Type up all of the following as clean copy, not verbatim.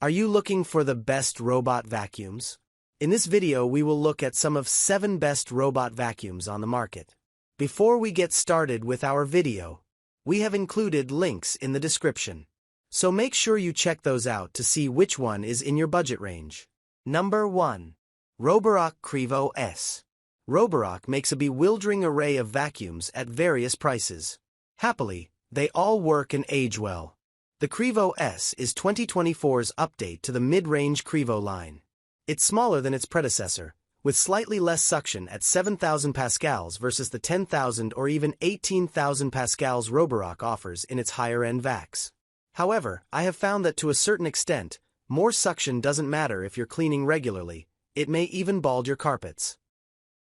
Are you looking for the best robot vacuums? In this video, we will look at some of 7 best robot vacuums on the market. Before we get started with our video, we have included links in the description. So make sure you check those out to see which one is in your budget range. Number 1. Roborock Qrevo S. Roborock makes a bewildering array of vacuums at various prices. Happily, they all work and age well. The Qrevo S is 2024's update to the mid-range Qrevo line. It's smaller than its predecessor, with slightly less suction at 7,000 pascals versus the 10,000 or even 18,000 pascals Roborock offers in its higher-end vacs. However, I have found that to a certain extent, more suction doesn't matter if you're cleaning regularly. It may even bald your carpets.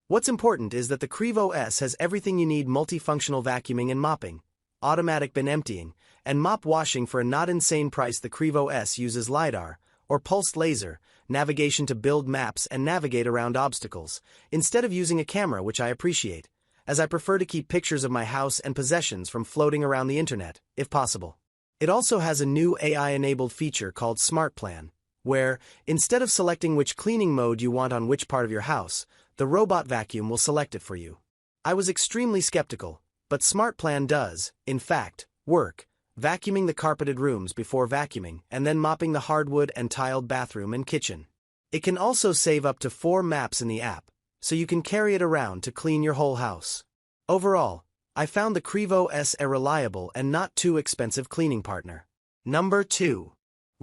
What's important is that the Qrevo S has everything you need: multifunctional vacuuming and mopping, automatic bin emptying, and mop washing for a not insane price. The Qrevo S uses LiDAR, or pulsed laser, navigation to build maps and navigate around obstacles, instead of using a camera, which I appreciate, as I prefer to keep pictures of my house and possessions from floating around the internet, if possible. It also has a new AI-enabled feature called Smart Plan, where, instead of selecting which cleaning mode you want on which part of your house, the robot vacuum will select it for you. I was extremely skeptical, but Smart Plan does, in fact, work, vacuuming the carpeted rooms before vacuuming and then mopping the hardwood and tiled bathroom and kitchen. It can also save up to 4 maps in the app, so you can carry it around to clean your whole house. Overall, I found the Qrevo S a reliable and not too expensive cleaning partner. Number 2.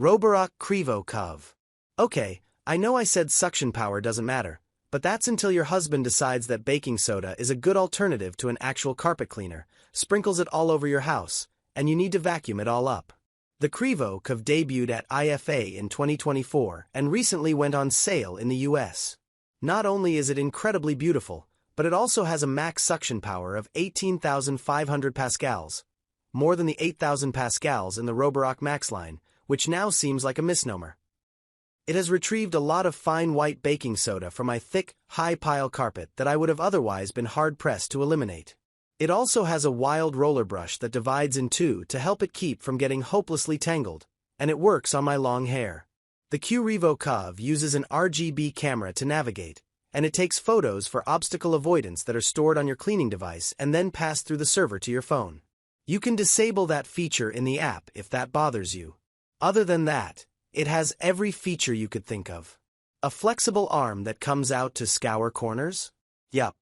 Roborock Qrevo Curv. Okay, I know I said suction power doesn't matter, but that's until your husband decides that baking soda is a good alternative to an actual carpet cleaner, sprinkles it all over your house, and you need to vacuum it all up. The Qrevo Curv debuted at IFA in 2024 and recently went on sale in the US. Not only is it incredibly beautiful, but it also has a max suction power of 18,500 pascals, more than the 8,000 pascals in the Roborock Max line, which now seems like a misnomer. It has retrieved a lot of fine white baking soda from my thick, high-pile carpet that I would have otherwise been hard-pressed to eliminate. It also has a wild roller brush that divides in 2 to help it keep from getting hopelessly tangled, and it works on my long hair. The Qrevo Curv uses an RGB camera to navigate, and it takes photos for obstacle avoidance that are stored on your cleaning device and then passed through the server to your phone. You can disable that feature in the app if that bothers you. Other than that, it has every feature you could think of. A flexible arm that comes out to scour corners? Yup.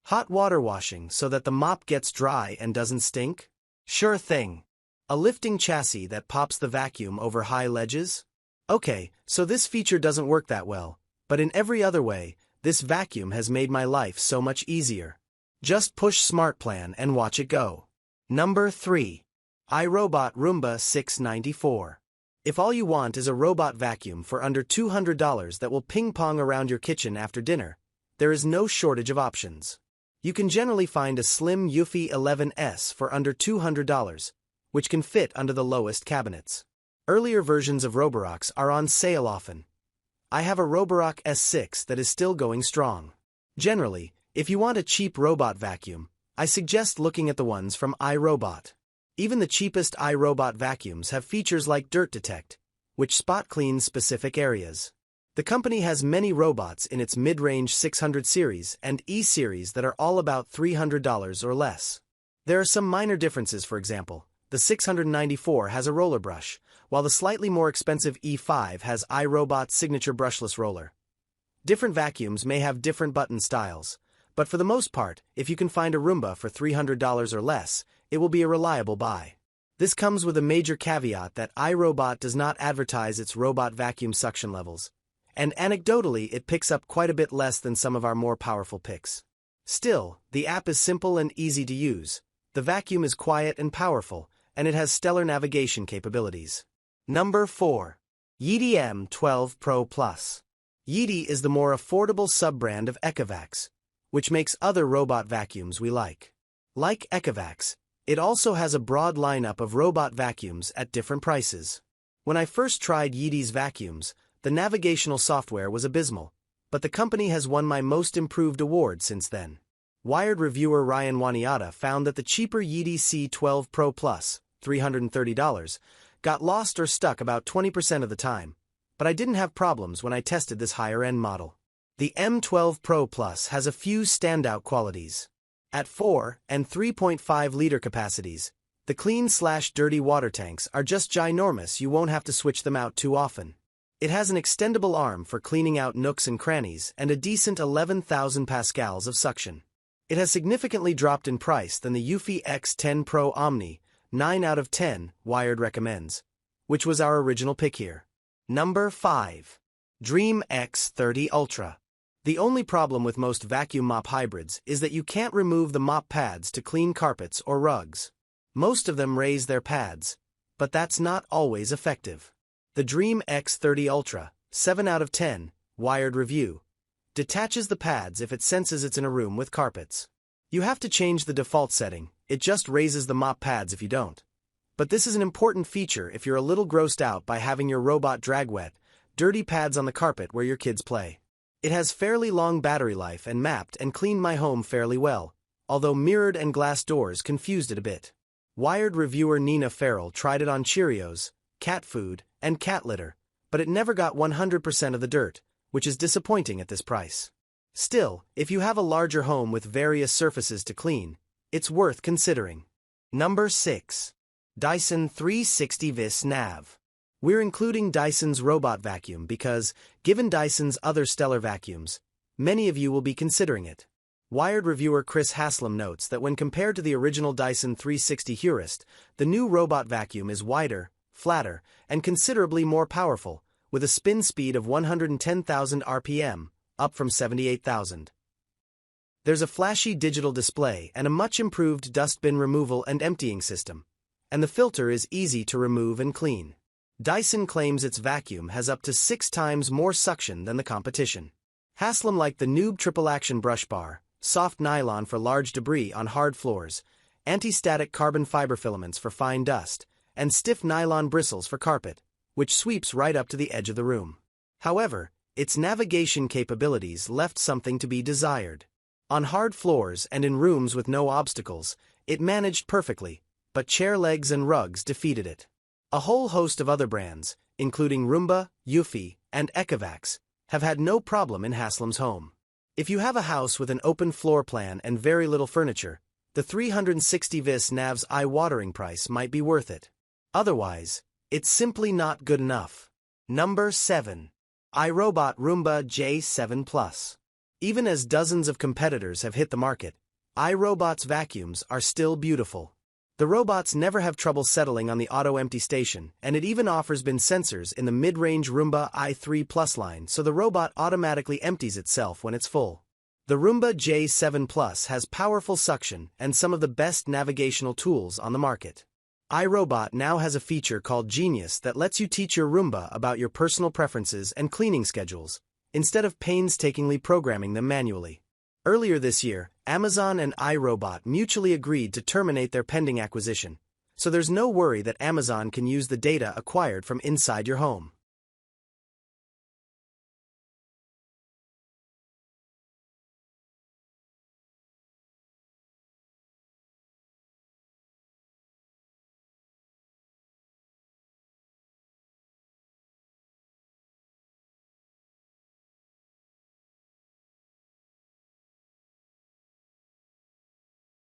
Hot water washing so that the mop gets dry and doesn't stink? Sure thing. A lifting chassis that pops the vacuum over high ledges? Okay, so this feature doesn't work that well, but in every other way, this vacuum has made my life so much easier. Just push Smart Plan and watch it go. Number 3. iRobot Roomba 694. If all you want is a robot vacuum for under $200 that will ping-pong around your kitchen after dinner, there is no shortage of options. You can generally find a slim Yeedi M12 for under $200, which can fit under the lowest cabinets. Earlier versions of Roborocks are on sale often. I have a Roborock S6 that is still going strong. Generally, if you want a cheap robot vacuum, I suggest looking at the ones from iRobot. Even the cheapest iRobot vacuums have features like Dirt Detect, which spot cleans specific areas. The company has many robots in its mid-range 600 series and E series that are all about $300 or less. There are some minor differences. For example, the 694 has a roller brush, while the slightly more expensive E5 has iRobot's signature brushless roller. Different vacuums may have different button styles, but for the most part, if you can find a Roomba for $300 or less, it will be a reliable buy. This comes with a major caveat that iRobot does not advertise its robot vacuum suction levels, and anecdotally it picks up quite a bit less than some of our more powerful picks. Still, the app is simple and easy to use, the vacuum is quiet and powerful, and it has stellar navigation capabilities. Number 4. Yeedi M12 Pro Plus. Yeedi is the more affordable sub-brand of Ecovacs, which makes other robot vacuums we like. Like Ecovacs, it also has a broad lineup of robot vacuums at different prices. When I first tried Yeedi's vacuums, the navigational software was abysmal, but the company has won my Most Improved award since then. Wired reviewer Ryan Waniata found that the cheaper Yeedi C12 Pro Plus, $330, got lost or stuck about 20% of the time, but I didn't have problems when I tested this higher-end model. The M12 Pro Plus has a few standout qualities. At 4 and 3.5 liter capacities, the clean/dirty water tanks are just ginormous. You won't have to switch them out too often. It has an extendable arm for cleaning out nooks and crannies and a decent 11,000 pascals of suction. It has significantly dropped in price than the Yeedi X10 Pro Omni, 9 out of 10, Wired recommends, which was our original pick here. Number 5. Dreame X30 Ultra. The only problem with most vacuum mop hybrids is that you can't remove the mop pads to clean carpets or rugs. Most of them raise their pads, but that's not always effective. The Dreame X30 Ultra, 7 out of 10, Wired review, detaches the pads if it senses it's in a room with carpets. You have to change the default setting, it just raises the mop pads if you don't. But this is an important feature if you're a little grossed out by having your robot drag wet, dirty pads on the carpet where your kids play. It has fairly long battery life and mapped and cleaned my home fairly well, although mirrored and glass doors confused it a bit. Wired reviewer Nina Farrell tried it on Cheerios, cat food, and cat litter, but it never got 100% of the dirt, which is disappointing at this price. Still, if you have a larger home with various surfaces to clean, it's worth considering. Number 6. Dyson 360 Vis Nav. We're including Dyson's robot vacuum because, given Dyson's other stellar vacuums, many of you will be considering it. Wired reviewer Chris Haslam notes that when compared to the original Dyson 360 Hurist, the new robot vacuum is wider, flatter, and considerably more powerful, with a spin speed of 110,000 RPM, up from 78,000. There's a flashy digital display and a much improved dustbin removal and emptying system, and the filter is easy to remove and clean. Dyson claims its vacuum has up to 6 times more suction than the competition. Haslam liked the Noob triple action brush bar, soft nylon for large debris on hard floors, anti-static carbon fiber filaments for fine dust, and stiff nylon bristles for carpet, which sweeps right up to the edge of the room. However, its navigation capabilities left something to be desired. On hard floors and in rooms with no obstacles, it managed perfectly, but chair legs and rugs defeated it. A whole host of other brands, including Roomba, Eufy, and Ecovacs, have had no problem in Haslam's home. If you have a house with an open floor plan and very little furniture, the 360 Vis Nav's eye-watering price might be worth it. Otherwise, it's simply not good enough. Number 7. iRobot Roomba J7 Plus. Even as dozens of competitors have hit the market, iRobot's vacuums are still beautiful. The robots never have trouble settling on the auto-empty station, and it even offers bin sensors in the mid-range Roomba i3 Plus line so the robot automatically empties itself when it's full. The Roomba J7 Plus has powerful suction and some of the best navigational tools on the market. iRobot now has a feature called Genius that lets you teach your Roomba about your personal preferences and cleaning schedules, instead of painstakingly programming them manually. Earlier this year, Amazon and iRobot mutually agreed to terminate their pending acquisition, so there's no worry that Amazon can use the data acquired from inside your home.